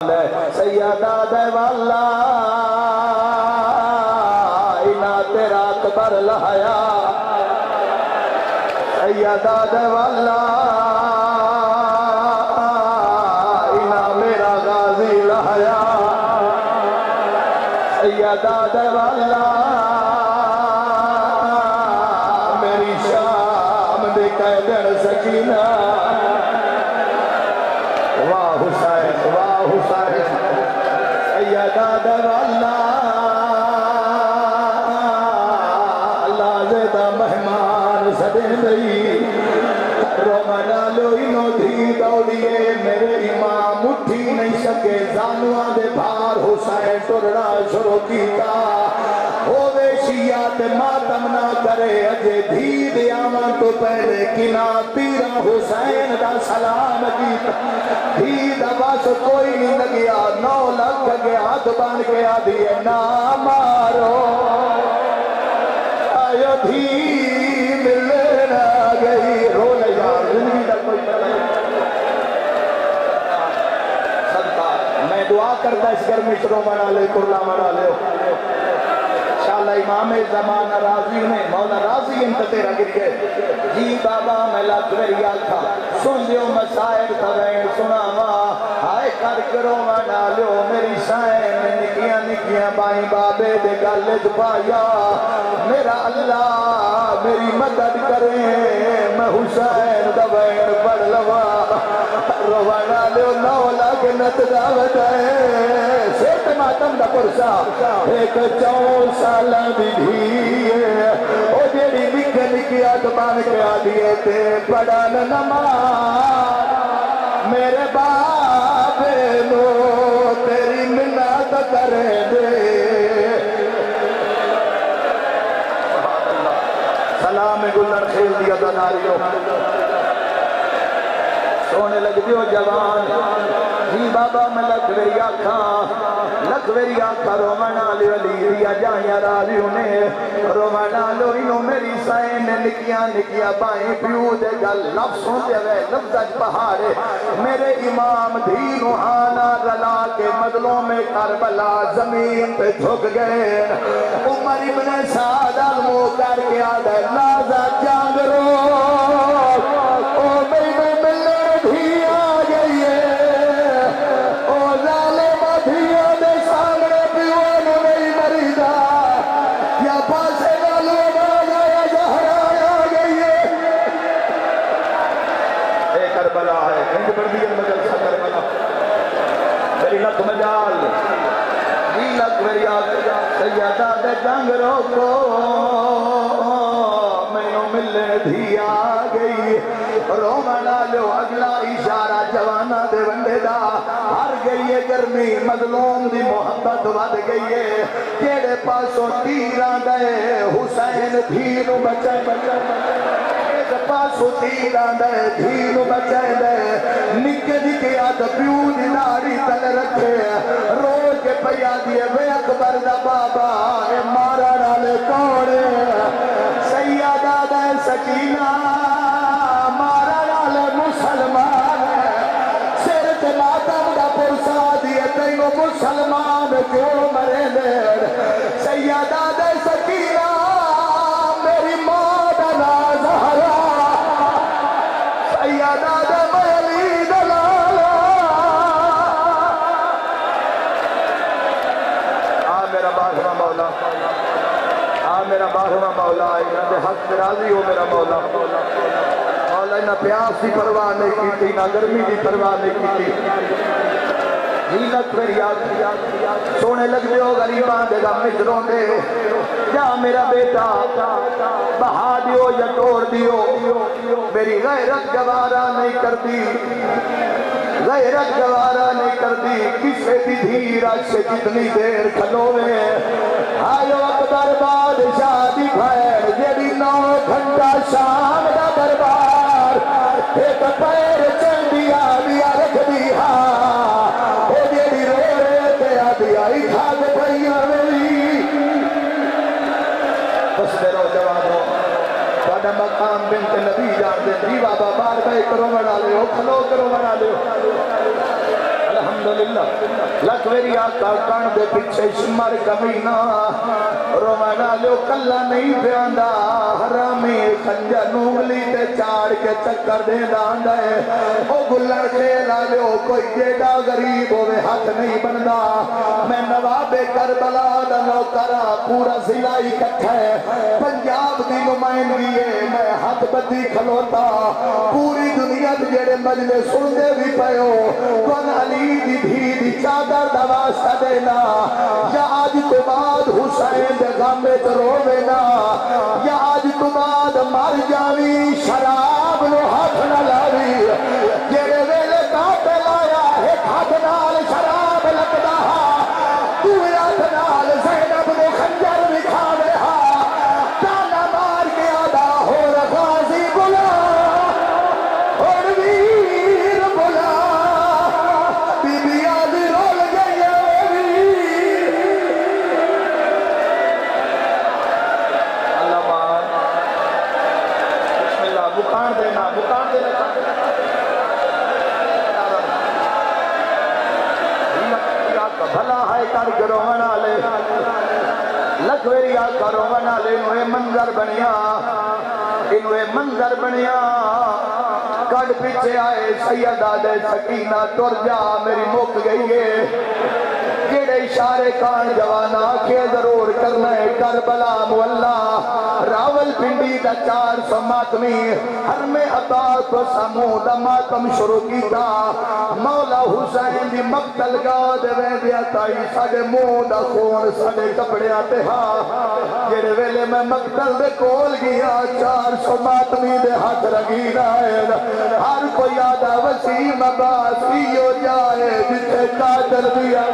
سیادہ دے والا اینا تیرا اکبر لہیا سیادہ دے والا اینا میرا غازی لہیا سیادہ دے والا میری شام دے قیدر سکینہ واہ حسین واہ حسین سیدہ در اللہ اللہ زیدہ مہمان سدے دئی رومنا لوئینو دھی دوڑیے میرے امام اٹھی نہیں سکے زانوان دے بھار حسین ٹرڑا شروع کیتا ہووے شیعہ تے ماتم نہ کرے اجے دھی دے آمان تو پہلے کنا تیرا حسین دا سلام کیتا دھی دا باس کوئی نہیں لگیا 9 لکھ گیا ہاتھ بان کے آدھیے نہ مارو آئیو دھی ملنا گئی رو لے یار زندگی دا کوئی صدقہ میں دعا کرتا اس گھر میں شروع منا لے کرلا منا لے انشاءاللہ امام زمانہ راضی نے مولا راضی انت تیرا گر گئے جی بابا میں لگویا تھا سن لیو مسائل تبین سناوا آئے کر کرو منا لیو میری شائن نکیاں نکیاں بائیں بابے دے گلت پایا میرا اللہ میری مدد کرے میں حسین تبین پڑھ لوا روانا لیو 9 لکھ نت دعوت ہے سیت ماتم دا پرسا ایک 4 سالہ بھی دھیئے او جیڑی نکھ نکیا دبان کے آدھیے تے پڑھان نماز میرے باپ نو تیری منت کرے دے سلام گلر کھیل دیا دناریوں سونے لگ دیو جوان جی بابا میں لکھوری آکھاں رومانا لے علی دیا جائیں راضی انہیں رومانا لو انہوں میری سائن نکیاں نکیاں بائیں پیو دے گل لفظوں دے گئے لفظ پہاڑے میرے امام دھینو آنا رلا کے مدلوں میں کربلا زمین پہ جھک گئے عمر ابن سعد المو کر کے آدھے لازہ جانگ رو او میرے ملے بھی آ گئی ہے او ظالم دھیا دے سامنے پیوانو نہیں مریدہ یا پاسے والو بالا یا زہرہ آ گئی ہے اے کربلا ہے ہند بردین مجلسہ کربلا میری لکھ مجال جی لکھ میری آگیا سیدہ دے جنگ روکو ملے دھی آ گئی رومنا لو اگلا اشارہ جوانا دے ونڈے دا ہر گئی ہے گرمی مظلوم دی محبت ود گئی ہے کیڑے پاسوں تیران دے حسین دھینو بچائے کیڑے پاسوں تیران دے دھینو بچائے دے نکے نکے آدھ پیو دی ناری تل رکھے روز کے پیا دیے وے اکبر دا بابا اے مارا ڈالے کوڑے سیادہ دے سکینہ مارا ڈالے مسلمان سر جماعتم دا پرسا دیے تینو مسلمان کیوں مرے دیر سیادہ دے سکینہ میری ماں دا زہرا سیادہ دے میلی دلالا میرا باغرہ مولا میرا باغرہ مولا اینا دے حق راضی ہو میرا مولا مولا اینا پیاس دی پرواہ نہیں کی نہ گرمی دی پرواہ نہیں کی ہیلت میری آگ سونے لگ دیو غریبان دے گا مجروں دے جا میرا بیٹا بہا دیو یا توڑ دیو میری غیرت گوارا نہیں کرتی غیرت گوارا نہیں کرتی کسے بھی دھیرہ سے جتنی دیر کھلوے آئیو اکبر بادشاہ دی بھائر جیڑی 9 گھنٹہ شام دا دربار ایک پیر چل دیا دیا رکھ دیا او جیڑی رو رہے دیا دیا ہی کھاگ پہیا میری بس میرو جوانو بڑا مقام بنت نبی جان دے جی بابا بار بھائی کرو بنا لے ہو کھلو کرو بنا لے ہو الحمد الحمدللہ لکھ میری آقا کان دے پیچھے شمر کمینہ روانہ لو کلا نہیں پیاندا حرامی خنجر نونگلی تے چاڑ کے چکر دے داندا ہے او گلڑ کھیلا لو کوئی جیڑا غریب ہوئے ہاتھ نہیں بندا میں نواب کربلا دا نوکرا پورا ضلع اکٹھا ہے پنجاب دی نمائندگی ہے میں ہاتھ بدی کھلوتا پوری دنیا جڑے مجلے سن دے بھی پہو کون علی دی بھی دی چادر دا واسطہ دینا یا آج تو بعد حسین دے غامے تو روینا یا آج تو بعد مر جاوی شراب نو ہاتھ نہ لاوی جڑے ویلے کاتے لایا ایک ہاتھ نال شراب لگدا دوے ہاتھ نال زینب نو خنجر دکھاوے تانا مار کے آدھا ہو غازی بلا اور ویر بلا بی بی آدھی رول گئی ویر اللہ مان بسم اللہ بکان دینا بھلا ہے کر گرو منا لے لکھ ویری آقا رو منا لے انہوں منظر بنیا کڑ پیچھے آئے سیدہ دے سکینہ ٹر جا میری مک گئی ہے جڑے اشارے کان جوانا کے ضرور کرنا ہے کربلا مولا راول پنڈی دا 400 ماتمی حرم عباس کو سمود ماتم شروع کیتا مولا حسین دی مقتل گاہ دے ویدیا تائی ساڑے منہ دا خون ساڑے کپڑے آتے جڑے ویلے میں مقتل دے کول گیا 400 ماتمی دے ہاتھ رگی رائے ہر کوئی آدھا وسیم عباس پیو جائے جتے قاتل دیا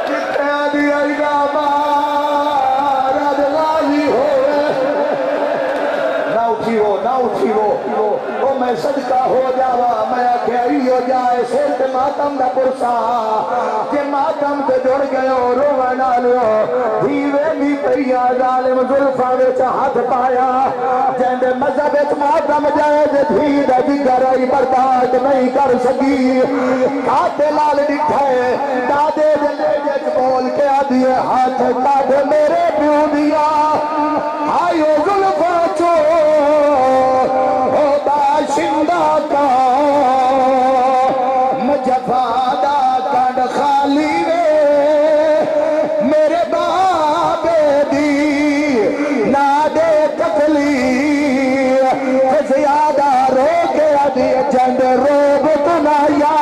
جتے دیا ایدامہ رد غازی ہوئے نہ اٹھی وہ میں صدقہ ہو جاوا میں آکھیاری ہو جائے سیرت ماتم دا پرسا کہ ماتم تے جڑ گئے ہو رونا لیو دھیوے بھی پہیا ظالم ظلفانے چا ہاتھ پایا جہندے مذہب ایک ماتم جائے جے دھی دا جگر آئی برداشت نہیں کر سکی کاتے لال ڈٹھائے دادے دلے جج بول کے آدھیے ہاتھ کاتے میرے پیو دیا آئیو ظلفا چو باشندہ کا مجفادہ کانڈ خالی وے میرے بابے دی نادے قتلی زیادہ رو کے ادھی جنڈ روب تنایا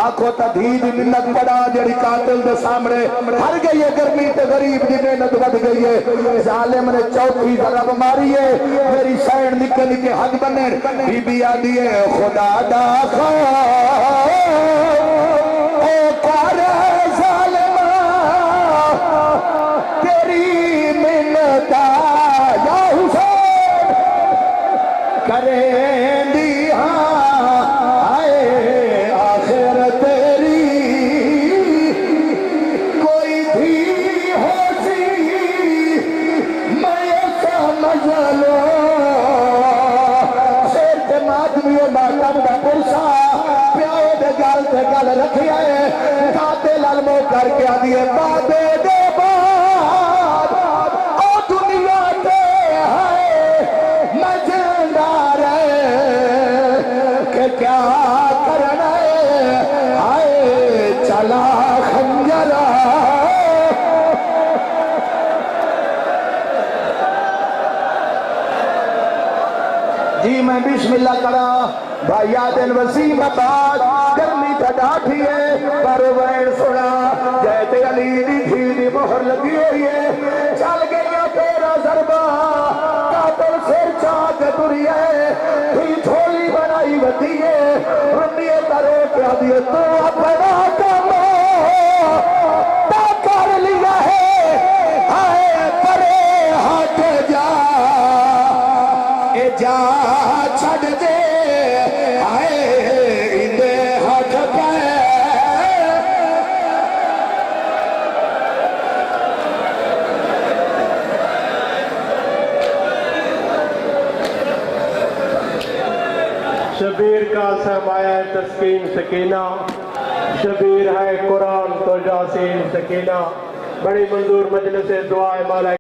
آنکھوں تا دھید منت پڑا جڑی قاتل دے سامنے ہر گئی ہے گرمی تے غریب دی محنت بڑھ گئی ہے ظالم نے چوتھی ضرب ماری ہے میری سائن نکل کے حد بنے بی بی آدھی ہے خدا دا خواہ اے کار ظالم تیری منتا یا حسین کریں دی آئے آخر تیری کوئی بھی ہو سی میں سمجھ لو شیر کے مادمیوں ماتم دا پرسا پیاؤ دے گال تے گال رکھی آئے کاتے لالمو کر کے آدھیے بادے دے باد او دنیا تے ہے میں زندہ رہے کہ کیا کرنا ہے آئے چلا خنجرہ جی میں بسم اللہ کرا بھائی آدن وسیم عباس گرمی کا ڈاٹھی ہے پروین سنا جیتے علی دی تھی دی مہر لگی ہوئی ہے چل گیا تیرا ضربہ قاتل سر چاک دری ہے تھی تھولی بنائی وتی ہے رنیے ترے کیا دیے تو اپنا کمو تا کر لیا ہے آئے پرے ہٹ جا اے جا چھڑ دے آئے اندے ہٹ پائے شبیر کا جاسم آیا ہے تسکین سکینہ، شبیر ہے قرآن تو جاسین سکینہ۔ بڑی منظور مجلس دعا ہے مولا